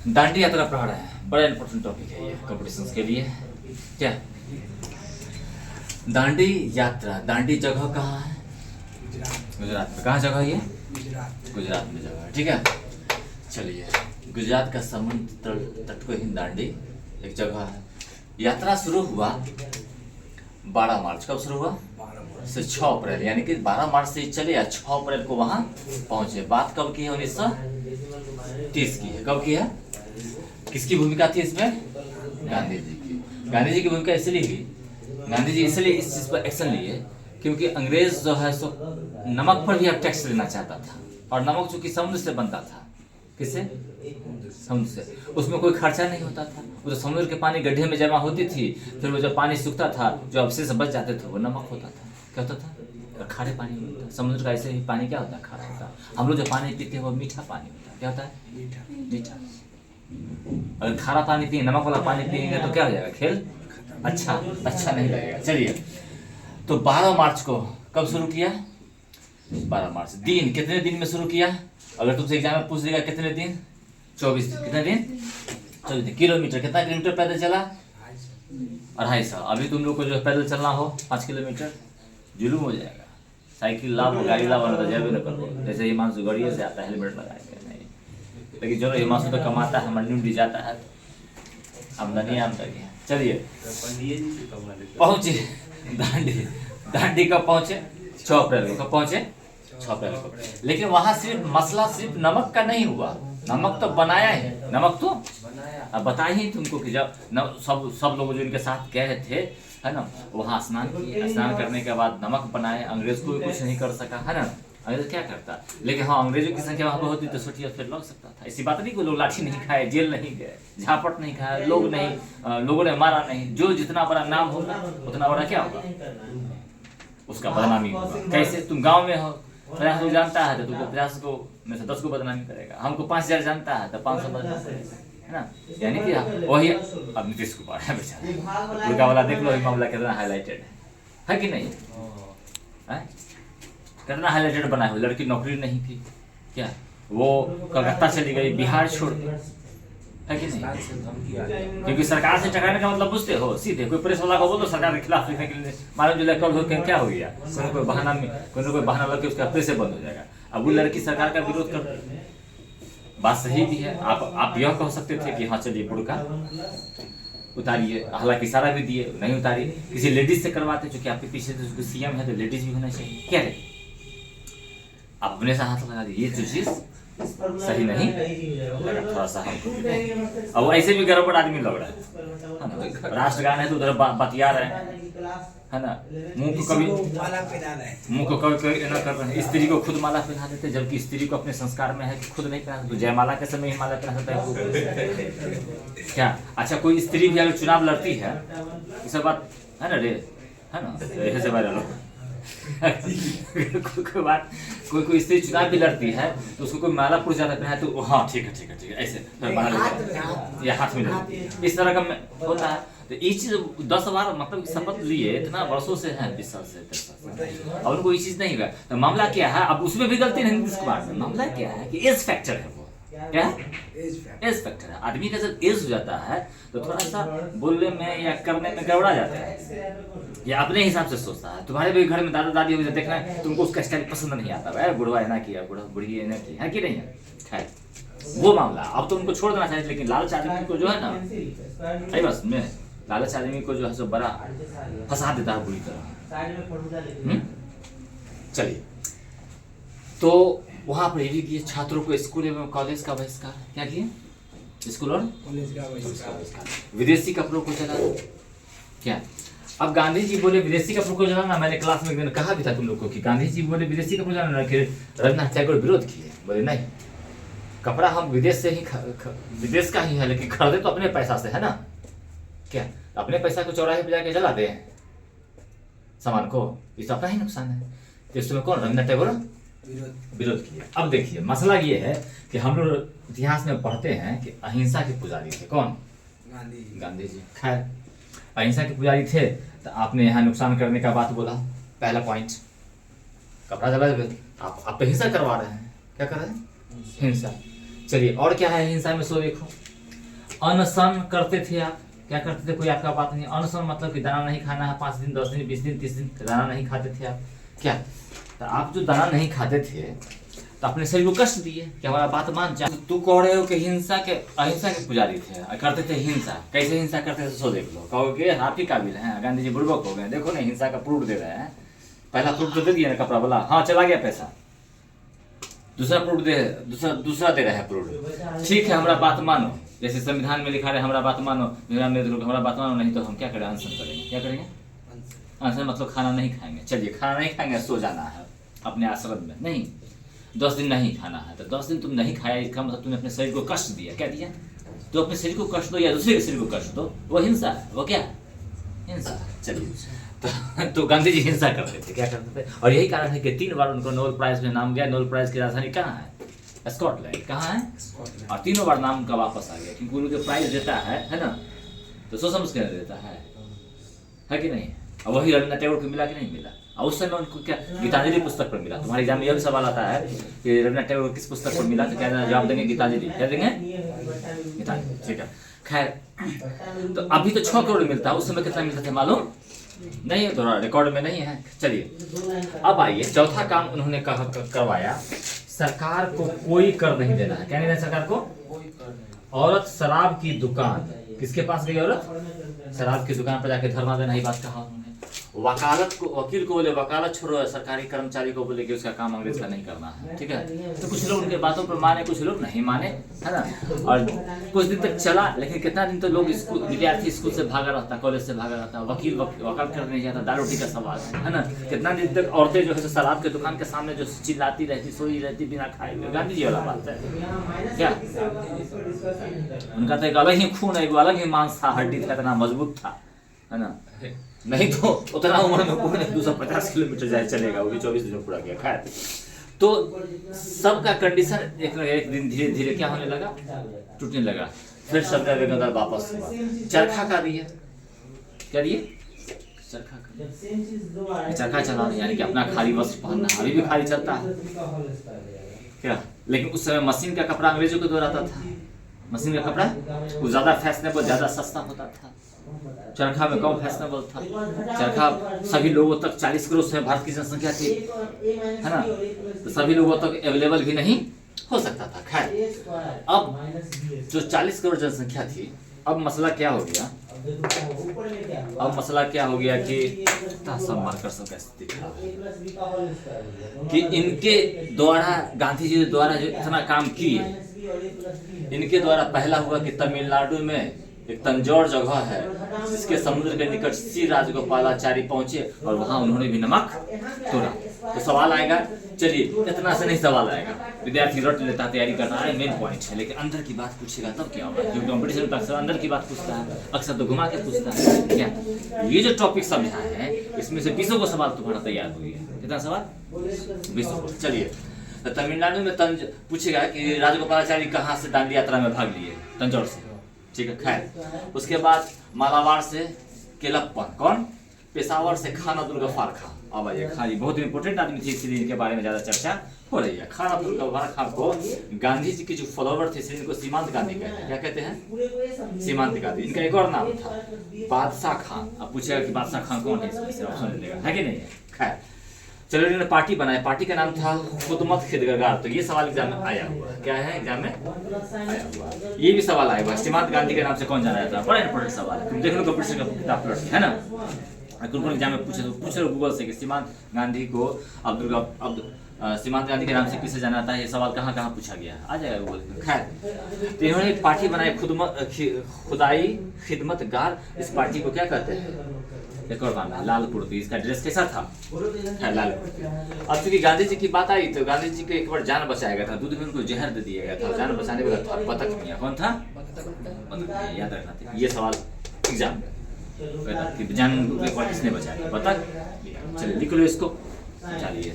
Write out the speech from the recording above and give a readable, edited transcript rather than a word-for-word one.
दांडी यात्रा पढ़ा है, बड़ा इंपॉर्टेंट टॉपिक है ये कॉम्पिटिशन्स के लिए। क्या दांडी यात्रा, दांडी जगह कहाँ है? गुजरात में। कहाँ जगह ये? गुजरात में जगह है, ठीक है। चलिए, गुजरात का समुद्र तट को ही दांडी एक जगह है। यात्रा शुरू हुआ 12 मार्च। कब शुरू हुआ? से 6 अप्रैल, यानी कि 12 मार्च से चले या 6 अप्रैल को वहां पहुंचे। बात कब की है? 1930 की है। कब की है? किसकी भूमिका थी इसमें? गांधी जी की। गांधी जी की भूमिका इसलिए हुई, गांधी जी इसलिए इस चीज पर एक्शन लिए क्योंकि अंग्रेज जो है सो नमक पर भी अब टैक्स लेना चाहता था, और नमक चूंकि समुद्र से बनता था। किससे? समुद्र से। उसमें कोई खर्चा नहीं होता था, वो तो समुद्र के पानी गड्ढे में जमा होती थी, फिर वो जब पानी सूखता था जो अवशेष बच जाते थे वो नमक होता था। क्या होता था? खारे पानी होता है। समुद्र का ऐसे ही पानी क्या होता है? खारा होता है। हम लोग जो पानी पीते हैं वो मीठा पानी होता है। क्या होता है? मीठा। अगर खारा पानी पिए, नमक वाला पानी पिएंगे तो क्या हो जाएगा? खेल अच्छा नहीं लगेगा। चलिए, तो 12 मार्च को कब शुरू किया? 12 मार्च। दिन कितने दिन में शुरू किया? अगर तुमसे एग्जाम में पूछ देगा कितने दिन? 24 दिन। कितने दिन? 24 दिन। किलोमीटर, कितना किलोमीटर पैदल चला? 250। अभी तुम लोग को जो पैदल चलना हो 5 किलोमीटर, जुलूम हो जाएगा। साइकिल लाओ, गाड़ी लाओ, तो जाए भी न करो। जैसे हिमांशु गाड़ियों से आता है, हेलमेट लगाएंगे नहीं, लेकिन चलो हिमांशु तो कमाता है, मंडी उंडी जाता है, आमदनी है। चलिए, पहुंचे दांडी कब पहुंचे? 6 अप्रैल को। कब पहुंचे? 6 अप्रैल को। लेकिन वहां सिर्फ मसला सिर्फ नमक का नहीं हुआ, नमक तो बनाया है, नमक तो अब बताया ही तुमको कि जब सब लोग जो इनके साथ गए थे, है ना, वहाँ स्नान किए, स्नान करने के बाद नमक बनाए। अंग्रेज को भी कुछ नहीं कर सका, है ना। अंग्रेज क्या करता? लेकिन हाँ, अंग्रेजों की संख्या वहाँ पर होती तो सोचिए फिर लग सकता था। ऐसी बात नहीं कि लोग लाठी नहीं खाए, जेल नहीं गए, झापट नहीं खाया, लोगों ने मारा नहीं। जो जितना बड़ा नाम होगा उतना बड़ा क्या होगा? उसका बदनामी होगा। कैसे? तुम गाँव में हो, 50 लोग जानता है तो तुमको 50 को में से 10 को बदनामी करेगा। हमको 5000 जानता है तो 500 बदनामी करेगा, है ना। यानी कि वही अब नीतीश कुमार है बेचारा, दुर्गा वाला देख लो, मामला कितना हाईलाइटेड है कि नहीं है? कितना हाईलाइटेड बना है। लड़की नौकरी नहीं थी, क्या वो कलकत्ता चली गई, बिहार छोड़ दी, है कि नहीं? क्योंकि सरकार से टकराने का मतलब बुझते हो? सीधे कोई प्रेस वाला को बोलो सरकार के खिलाफ लिखने के लिए, मालूम जो कल हो क्या हो गया, कोई बहाना लग के उसका प्रेस बंद हो जाएगा। अब वो लड़की सरकार का विरोध कर, बात सही भी है। आप यह कह सकते थे कि हाँ चलिए बुर्का उतारिए, हालांकि इशारा भी दिए, नहीं उतारी। किसी लेडीज से करवाते, चूंकि आपके पीछे तो सीएम है तो लेडीज भी होना चाहिए। क्या रे, आप अपने से हाथ लगा दिए, ये जो चीज सही नहीं लगा, थोड़ा सा हमको। अब ऐसे भी गड़बड़ आदमी लग रहा है, राष्ट्रगान है तो उधर बतिया रहे हैं, है ना। मुंह को कभी ना कर रहे हैं। स्त्री को खुद माला पहना देते, जबकि स्त्री को अपने संस्कार में है कि खुद नहीं पहना। तो जयमाला के समय ही माला पहना सकता है क्या? अच्छा, कोई स्त्री भी अगर चुनाव लड़ती है, ये सब बात है ना रे, है ना, ऐसे से वायरल कोई स्त्री चुनाव भी लड़ती है तो उसको कोई माला पुरुष ज्यादा पहना तो हाँ ठीक है ऐसे माला या हाथ में लेती है, इस तरह का होता है। तो ये चीज 10 बार मतलब शपथ लिए, इतना वर्षों से है, 20 साल से, और उनको ये चीज नहीं हुआ। तो मामला क्या है? अब उसमें भी गलती नहीं नीतीश कुमार में। मामला क्या है कि एज फैक्टर है। वो क्या है? एज फैक्टर है। आदमी का जब एज हो जाता है तो थोड़ा सा बोलने में या करने में गड़बड़ा जाता है, या अपने हिसाब से सोचता है। तुम्हारे भी घर में दादा दादी हो, देखना है तुमको उसका स्टाइल पसंद नहीं आता है, बुढ़वा ना किया, बुढ़ी है ना किया, है कि नहीं है? वो मामला अब तो उनको छोड़ देना चाहिए। लेकिन लालच आदमी को जो है ना, नहीं बस में लालच आदमी को जो है सो बड़ा फंसा देता है बुरी तरह। चलिए, तो वहां पर ये भी किए, छात्रों को स्कूल एवं कॉलेज का बहिष्कार। क्या किए? स्कूल और कॉलेज का बहिष्कार। विदेशी कपड़ों को जला। क्या? अब गांधी जी बोले विदेशी कपड़ों को जलाना। मैंने क्लास में एक दिन कहा भी था तुम लोग को कि गांधी जी बोले विदेशी कपड़ों जलाना, रविन्द्रनाथ टैगोर विरोध किए, बोले नहीं, कपड़ा हम विदेश से ही विदेश का ही है, लेकिन खरीदे तो अपने पैसा से, है ना। क्या अपने पैसा को चौराहे पे जाके जला दे सामान को, इससे अपना ही नुकसान है। तो इस समय कौन? रविन्द्रनाथ टैगोर विरोध किए। अब देखिए, मसला ये है कि हम लोग इतिहास में पढ़ते हैं कि अहिंसा के पुजारी थे। कौन? गांधी जी। खैर, अहिंसा के पुजारी थे तो आपने यहाँ नुकसान करने का बात बोला। पहला पॉइंट, कपड़ा जला दे, आप हिंसा करवा रहे हैं। क्या कर रहे हैं? हिंसा। चलिए, और क्या है हिंसा में? सो देखो, अनशन करते थे आप, क्या करते थे, कोई आपका बात नहीं। अनशन मतलब कि दाना नहीं खाना है, 5 दिन 10 दिन 20 दिन 30 दिन दाना नहीं खाते थे आप। क्या तो आप जो दाना नहीं खाते थे तो अपने शरीर को कष्ट दिए, क्या हमारा बात मान जा। तू कह रहे हो कि हिंसा के अहिंसा के पुजारी थे, करते थे हिंसा। कैसे हिंसा करते थे सो देख लो, कहोगे आप ही काबिल हैं, गांधी जी बुड़बक हो गए। देखो ना हिंसा का प्रूफ दे रहे हैं। पहला प्रूफ तो दे दिया ना, कपड़ा वाला, हाँ चला गया पैसा। दूसरा प्रूफ दूसरा दे रहा है प्रूफ। ठीक है हमारा बात मानो, जैसे संविधान में लिखा है हमारा बात मानो, हमारा बात मानो, नहीं तो हम क्या करें, अनशन करेंगे। क्या करेंगे, अनशन मतलब खाना नहीं खाएंगे। चलिए खाना नहीं खाएंगे, सो जाना है अपने आश्रम में। नहीं 10 दिन नहीं खाना है, तो 10 दिन तुम नहीं खाया, इसका मतलब तुमने अपने शरीर को कष्ट दिया। क्या दिया, तो अपने शरीर को कष्ट दो या दूसरे के शरीर को कष्ट दो, वो हिंसा है। वो क्या हिंसा। चलिए तो गांधी जी हिंसा करते थे, क्या करते थे, और यही कारण है कि 3 बार उनको नोबेल प्राइज में नाम गया। नोबेल प्राइज की राजधानी कहाँ है, स्कॉटलैंड। कहाँ है, और 3 बार नाम का वापस आ गया, क्योंकि उनको प्राइज देता है ना, तो सोच समझ कर देता है कि नहीं। और वही रविन्द्रनाथ टैगोर को मिला कि नहीं मिला, और उस समय उनको क्या गीतांजलि पुस्तक पर मिला। तुम्हारे एग्जाम में यह भी सवाल आता है कि रविन्द्रनाथ टैगोर किस पुस्तक पर मिला, तो क्या जवाब देंगे गीतांजलि। क्या देंगे, गीतांजलि। ठीक है, खैर तो अभी तो 6 करोड़ मिलता है, उस समय कितना मिलता था मालूम नहीं है, थोड़ा रिकॉर्ड में नहीं है। चलिए अब आइए, चौथा काम उन्होंने करवाया, सरकार को कोई कर नहीं देना है। क्या नहीं देना सरकार को। औरत शराब की दुकान, किसके पास गई औरत, शराब की दुकान पर जाके धरना देना, ही बात कहा उन्होंने। वकालत को, वकील को बोले वकालत छोड़ो, सरकारी कर्मचारी को बोले कि उसका काम अंग्रेज का नहीं करना है। ठीक है, तो कुछ लोग उनके बातों पर माने, कुछ लोग नहीं माने, है ना। और कुछ दिन तक चला, लेकिन कितना दिन तो लोग स्कूल, विद्यार्थी स्कूल से भागा रहता, कॉलेज से भागा रहता, वकील वकालत करने नहीं जाता, दाल रोटी का सवाल है ना। कितना दिन तक औरतें जो है शराब के दुकान के सामने जो चिल्लाती रहती, सोई रहती बिना खाए हुए। गांधी जी वाला बात है क्या, उनका तो एक अलग ही खून है, एक अलग ही मांस था, हड्डी था, इतना मजबूत था, है ना। नहीं तो उतना उम्र में कोई 250 किलोमीटर जाए चलेगा, वो भी 24 दिन में पूरा किया। खैर तो सबका कंडीशन एक दिन धीरे धीरे क्या होने लगा, टूटने लगा। फिर सरदार वेगनदार वापस हुआ, चरखा का दिया। क्या दिए, चरखा चलाना, यानी कि अपना खाली वस्त्र पहनना। अभी भी खाली चलता है क्या, लेकिन उस समय मशीन का कपड़ा अंग्रेजों को दोहराता था। मशीन का कपड़ा वो ज्यादा फैशनेबल, ज्यादा सस्ता होता था, चरखा में कम फैशनेबल था। चरखा सभी लोगों तक, 40 करोड़ से भारत की जनसंख्या थी, है ना, तो सभी लोगों तक अवेलेबल भी नहीं हो सकता था। खैर अब जो 40 करोड़ जनसंख्या थी, अब मसला क्या हो गया, अब मसला क्या हो गया कि सब मार्कर्स का स्थिति कि इनके द्वारा, गांधी जी द्वारा जो इतना काम किए, इनके द्वारा पहला हुआ कि तमिलनाडु में एक तंजौर जगह है, जिसके समुद्र के निकट श्री राजगोपालाचारी पहुंचे और वहां उन्होंने भी नमक तोड़ा। तो सवाल आएगा, चलिए इतना से नहीं सवाल आएगा, विद्यार्थी रट लेता, तैयारी करना है, मेन पॉइंट है, लेकिन अंदर की बात पूछेगा तब क्या होगा, क्योंकि कॉम्पिटिशन में अक्सर अंदर की बात पूछता है, अक्सर तो घुमा के पूछता है। क्या ये जो टॉपिक समझा है, इसमें से 20 को सवाल तुम्हारा तैयार हो गया। कितना सवाल, 20। चलिए तो तमिलनाडु में पूछेगा कि राजगोपालाचारी कहाँ से दांडी यात्रा में भाग लिए, तंजौर से। ठीक है, खैर उसके बाद मालाबार से केलप्पन, कौन, पेशावर से खान अब्दुल गफ्फार खां। अब आइए खान, बहुत इंपॉर्टेंट आदमी थे, इसलिए इनके बारे में ज्यादा चर्चा हो रही है। खान अब्दुल गफ्फार खां को गांधी जी के जो फॉलोवर थे, इनको सीमांत गांधी कहते हैं। क्या कहते हैं, सीमांत गांधी। इनका एक और नाम था बादशाह खान। अब पूछेगा कि बादशाह खान कौन है, ऑप्शन मिलेगा, है कि नहीं है। खैर चलो, इन्होंने पार्टी बनाया, पार्टी का नाम था खुदमत खिदगार। तो ये सवाल एग्जाम में आया हुआ, क्या है एग्जाम में आया हुआ, ये भी सवाल आया हुआ। सीमांत गांधी के नाम से कौन जाना जाता है, बड़ा इंपॉर्टेंट सवाल है, तुम देख लो कंप्यूटर का किताब पलट के, है ना। कौन एग्जाम में पूछे गूगल से कि सीमांत गांधी को सीमांत गांधी के नाम से किसे जाना था, ये सवाल कहाँ कहाँ पूछा गया, आ जाएगा गूगल। खैर तो इन्होंने एक पार्टी बनाई, खुदाई खिदमत गार। इस पार्टी को क्या कहते हैं, एक और नाम है लाल कुर्ती। इसका ड्रेस कैसा था, लाल कुर्ती। अब चूंकि गांधी जी की बात आई, तो गांधी जी को एक बार जान बचाया गया था, दूध में उनको जहर दे दिया गया था, जान बचाने वाला था बतख मियां। कौन था, याद रखना, ये सवाल एग्जाम में जान किसने बचाया, बतख। चलिए लिख लो इसको, चलिए।